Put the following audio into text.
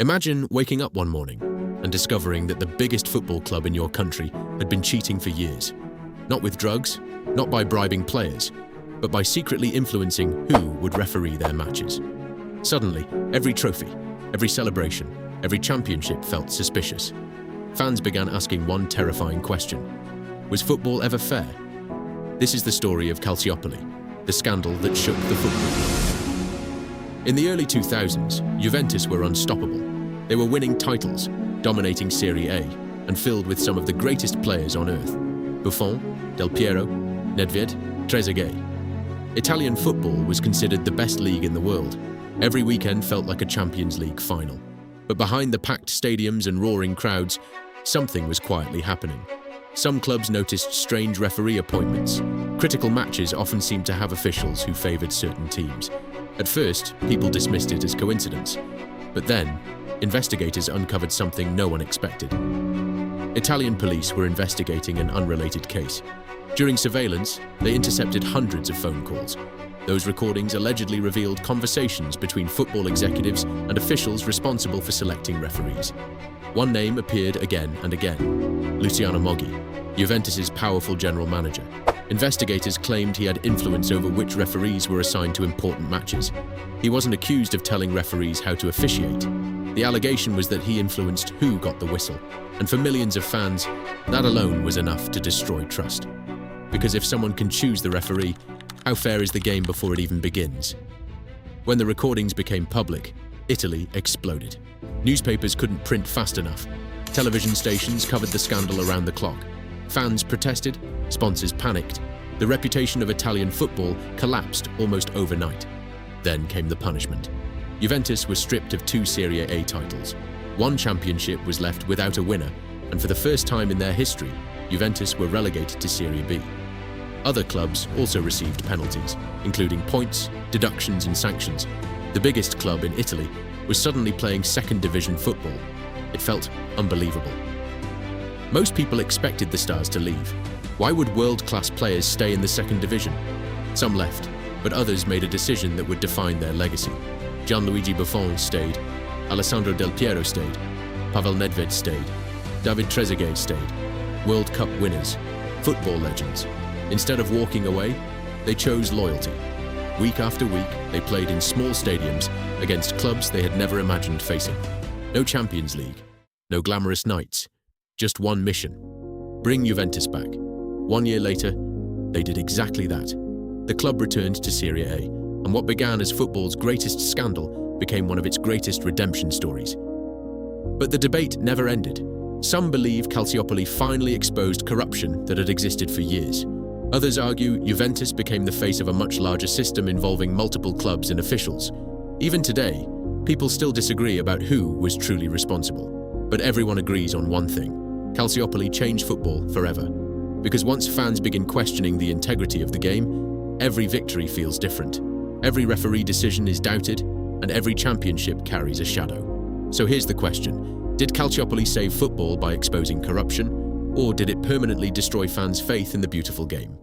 Imagine waking up one morning and discovering that the biggest football club in your country had been cheating for years. Not with drugs, not by bribing players, but by secretly influencing who would referee their matches. Suddenly, every trophy, every celebration, every championship felt suspicious. Fans began asking one terrifying question: was football ever fair? This is the story of Calciopoli, the scandal that shook the football. In the early 2000s, Juventus were unstoppable. They were winning titles, dominating Serie A, and filled with some of the greatest players on earth: Buffon, Del Piero, Nedved, Trezeguet. Italian football was considered the best league in the world. Every weekend felt like a Champions League final. But behind the packed stadiums and roaring crowds, something was quietly happening. Some clubs noticed strange referee appointments. Critical matches often seemed to have officials who favored certain teams. At first, people dismissed it as coincidence. But then, investigators uncovered something no one expected. Italian police were investigating an unrelated case. During surveillance, they intercepted hundreds of phone calls. Those recordings allegedly revealed conversations between football executives and officials responsible for selecting referees. One name appeared again and again: Luciano Moggi, Juventus's powerful general manager. Investigators claimed he had influence over which referees were assigned to important matches. He wasn't accused of telling referees how to officiate. The allegation was that he influenced who got the whistle. And for millions of fans, that alone was enough to destroy trust. Because if someone can choose the referee, how fair is the game before it even begins? When the recordings became public, Italy exploded. Newspapers couldn't print fast enough. Television stations covered the scandal around the clock. Fans protested, sponsors panicked. The reputation of Italian football collapsed almost overnight. Then came the punishment. Juventus was stripped of 2 Serie A titles. One championship was left without a winner, and for the first time in their history, Juventus were relegated to Serie B. Other clubs also received penalties, including points, deductions and sanctions. The biggest club in Italy was suddenly playing second division football. It felt unbelievable. Most people expected the stars to leave. Why would world-class players stay in the second division? Some left, but others made a decision that would define their legacy. Gianluigi Buffon stayed, Alessandro Del Piero stayed, Pavel Nedved stayed, David Trezeguet stayed. World Cup winners, football legends. Instead of walking away, they chose loyalty. Week after week, they played in small stadiums against clubs they had never imagined facing. No Champions League, no glamorous nights, just one mission: bring Juventus back. 1 year later, they did exactly that. The club returned to Serie A, and what began as football's greatest scandal became one of its greatest redemption stories. But the debate never ended. Some believe Calciopoli finally exposed corruption that had existed for years. Others argue Juventus became the face of a much larger system involving multiple clubs and officials. Even today, people still disagree about who was truly responsible. But everyone agrees on one thing: Calciopoli changed football forever. Because once fans begin questioning the integrity of the game, every victory feels different. Every referee decision is doubted, and every championship carries a shadow. So here's the question: did Calciopoli save football by exposing corruption, or did it permanently destroy fans' faith in the beautiful game?